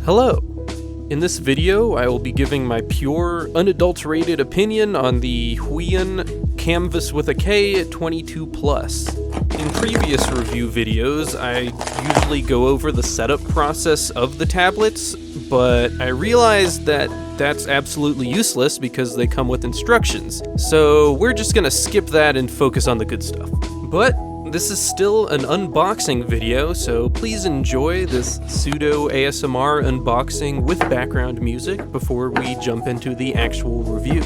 Hello! In this video, I will be giving my pure, unadulterated opinion on the Huion Kamvas with a K 22+. In previous review videos, I usually go over the setup process of the tablets, but I realized that that's absolutely useless because they come with instructions. So we're just gonna skip that and focus on the good stuff. But this is still an unboxing video, so please enjoy this pseudo ASMR unboxing with background music before we jump into the actual review.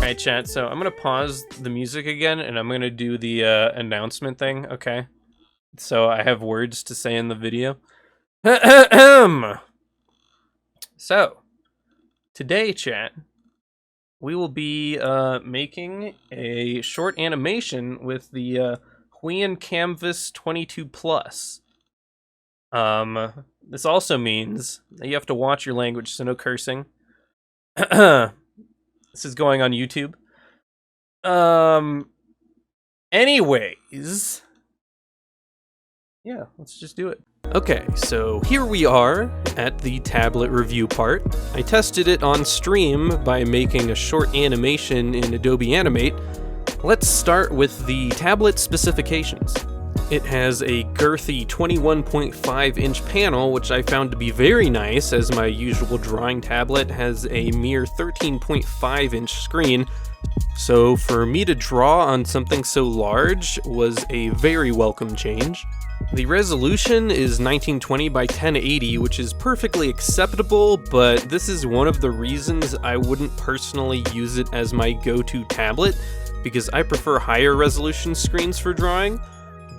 Alright, chat, so I'm gonna pause the music again and I'm gonna do the announcement thing, okay? So I have words to say in the video. So, today, chat, we will be making a short animation with the Huion Kamvas 22+. This also means that you have to watch your language, so no cursing. This is going on YouTube. Anyways. Yeah, let's just do it. Okay, so here we are at the tablet review part. I tested it on stream by making a short animation in Adobe Animate. Let's start with the tablet specifications. It has a girthy 21.5-inch panel, which I found to be very nice, as my usual drawing tablet has a mere 13.5-inch screen. So for me to draw on something so large was a very welcome change. The resolution is 1920 by 1080, which is perfectly acceptable, but this is one of the reasons I wouldn't personally use it as my go-to tablet, because I prefer higher resolution screens for drawing.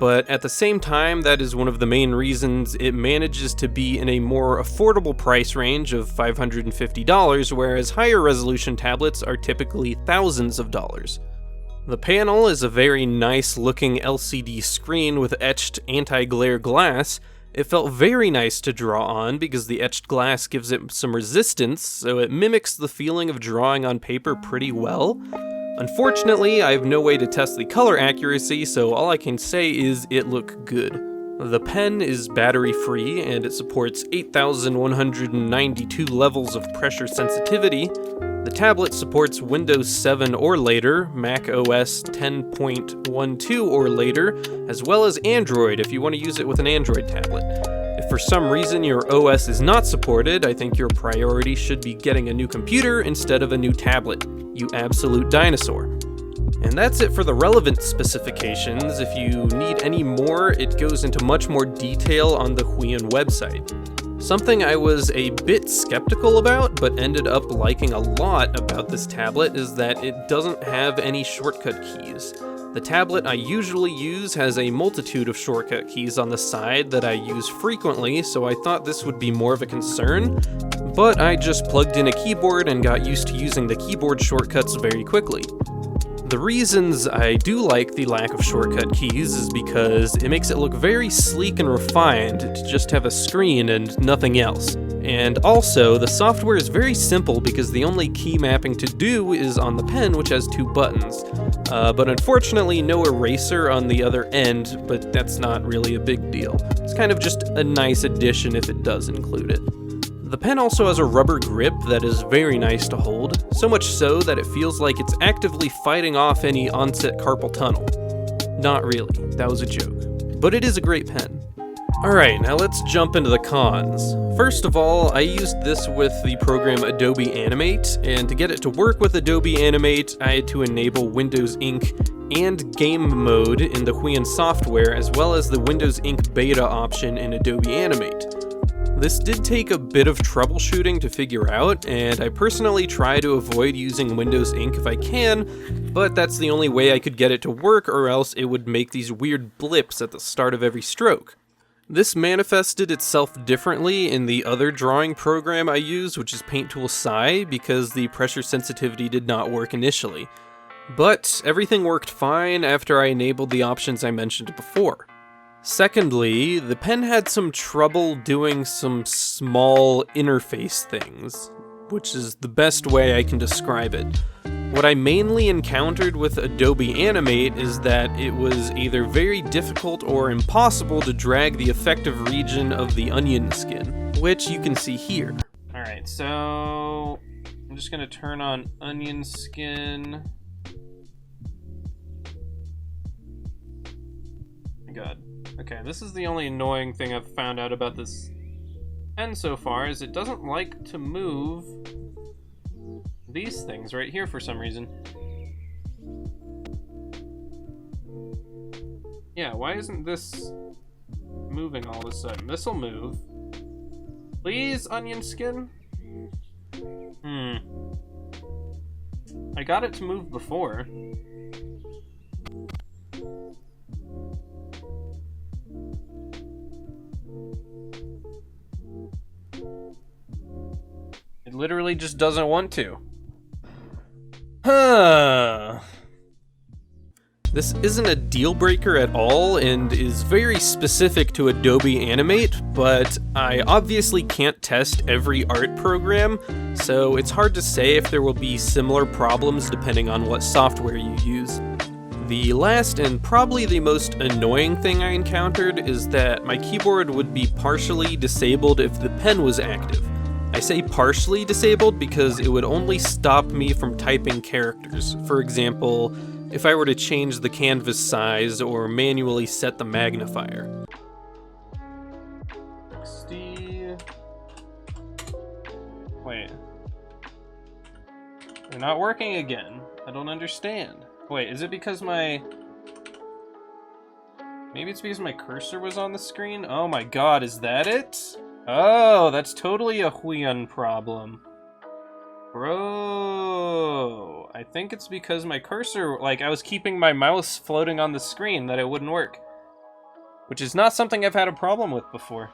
But at the same time, that is one of the main reasons it manages to be in a more affordable price range of $550, whereas higher resolution tablets are typically thousands of dollars. The panel is a very nice looking LCD screen with etched anti-glare glass. It felt very nice to draw on because the etched glass gives it some resistance, so it mimics the feeling of drawing on paper pretty well. Unfortunately, I have no way to test the color accuracy, so all I can say is it looked good. The pen is battery-free, and it supports 8,192 levels of pressure sensitivity. The tablet supports Windows 7 or later, Mac OS 10.12 or later, as well as Android if you want to use it with an Android tablet. If for some reason your OS is not supported, I think your priority should be getting a new computer instead of a new tablet. You absolute dinosaur. And that's it for the relevant specifications. If you need any more, it goes into much more detail on the Huion website. Something I was a bit skeptical about, but ended up liking a lot about this tablet is that it doesn't have any shortcut keys. The tablet I usually use has a multitude of shortcut keys on the side that I use frequently, so I thought this would be more of a concern, but I just plugged in a keyboard and got used to using the keyboard shortcuts very quickly. The reasons I do like the lack of shortcut keys is because it makes it look very sleek and refined to just have a screen and nothing else. And also, the software is very simple because the only key mapping to do is on the pen, which has 2 buttons. But unfortunately, no eraser on the other end, but that's not really a big deal. It's kind of just a nice addition if it does include it. The pen also has a rubber grip that is very nice to hold, so much so that it feels like it's actively fighting off any onset carpal tunnel. Not really, that was a joke. But it is a great pen. Alright, now let's jump into the cons. First of all, I used this with the program Adobe Animate, and to get it to work with Adobe Animate, I had to enable Windows Ink and Game Mode in the Huion software, as well as the Windows Ink Beta option in Adobe Animate. This did take a bit of troubleshooting to figure out, and I personally try to avoid using Windows Ink if I can, but that's the only way I could get it to work, or else it would make these weird blips at the start of every stroke. This manifested itself differently in the other drawing program I use, which is Paint Tool Sai, because the pressure sensitivity did not work initially. But everything worked fine after I enabled the options I mentioned before. Secondly, the pen had some trouble doing some small interface things, which is the best way I can describe it. What I mainly encountered with Adobe Animate is that it was either very difficult or impossible to drag the effective region of the onion skin, which you can see here. Alright, so I'm just going to turn on onion skin. My god. Okay, this is the only annoying thing I've found out about this pen so far, is it doesn't like to move these things right here for some reason. Yeah, why isn't this moving all of a sudden? This'll move. Please, onion skin? I got it to move before. It literally just doesn't want to. This isn't a deal breaker at all and is very specific to Adobe Animate, but I obviously can't test every art program, so it's hard to say if there will be similar problems depending on what software you use. The last and probably the most annoying thing I encountered is that my keyboard would be partially disabled if the pen was active. I say partially disabled because it would only stop me from typing characters. For example, if I were to change the canvas size or manually set the magnifier. 60. Wait. They're not working again. I don't understand. Wait, is it because my... Maybe it's because my cursor was on the screen? Oh my god, is that it? Oh, that's totally a Huion problem. Bro, I think it's because my cursor, like, I was keeping my mouse floating on the screen that it wouldn't work. Which is not something I've had a problem with before.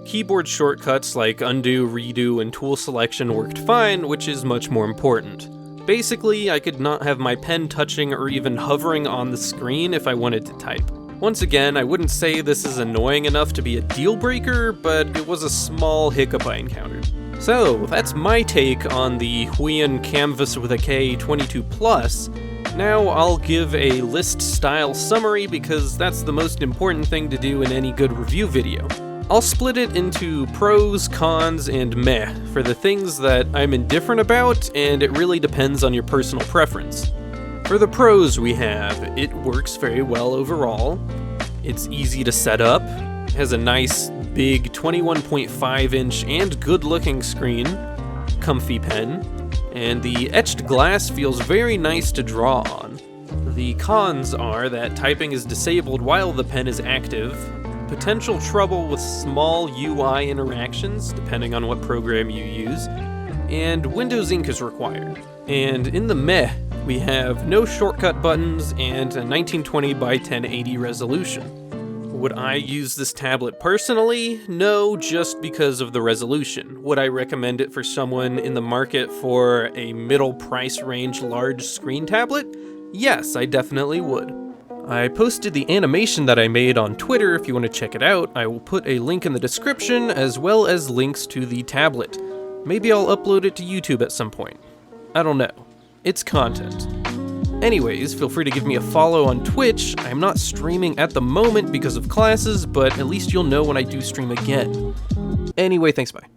Keyboard shortcuts like undo, redo, and tool selection worked fine, which is much more important. Basically, I could not have my pen touching or even hovering on the screen if I wanted to type. Once again, I wouldn't say this is annoying enough to be a deal breaker, but it was a small hiccup I encountered. So, that's my take on the Huion Kamvas with a K 22 Plus. Now I'll give a list-style summary because that's the most important thing to do in any good review video. I'll split it into pros, cons, and meh for the things that I'm indifferent about, and it really depends on your personal preference. For the pros we have, it works very well overall, it's easy to set up, has a nice big 21.5-inch and good-looking screen, comfy pen, and the etched glass feels very nice to draw on. The cons are that typing is disabled while the pen is active, potential trouble with small UI interactions, depending on what program you use, and Windows Ink is required. And in the meh, we have no shortcut buttons and a 1920 by 1080 resolution. Would I use this tablet personally? No, just because of the resolution. Would I recommend it for someone in the market for a middle price range large screen tablet? Yes, I definitely would. I posted the animation that I made on Twitter if you want to check it out. I will put a link in the description as well as links to the tablet. Maybe I'll upload it to YouTube at some point. I don't know. It's content. Anyways, feel free to give me a follow on Twitch. I'm not streaming at the moment because of classes, but at least you'll know when I do stream again. Anyway, thanks, bye.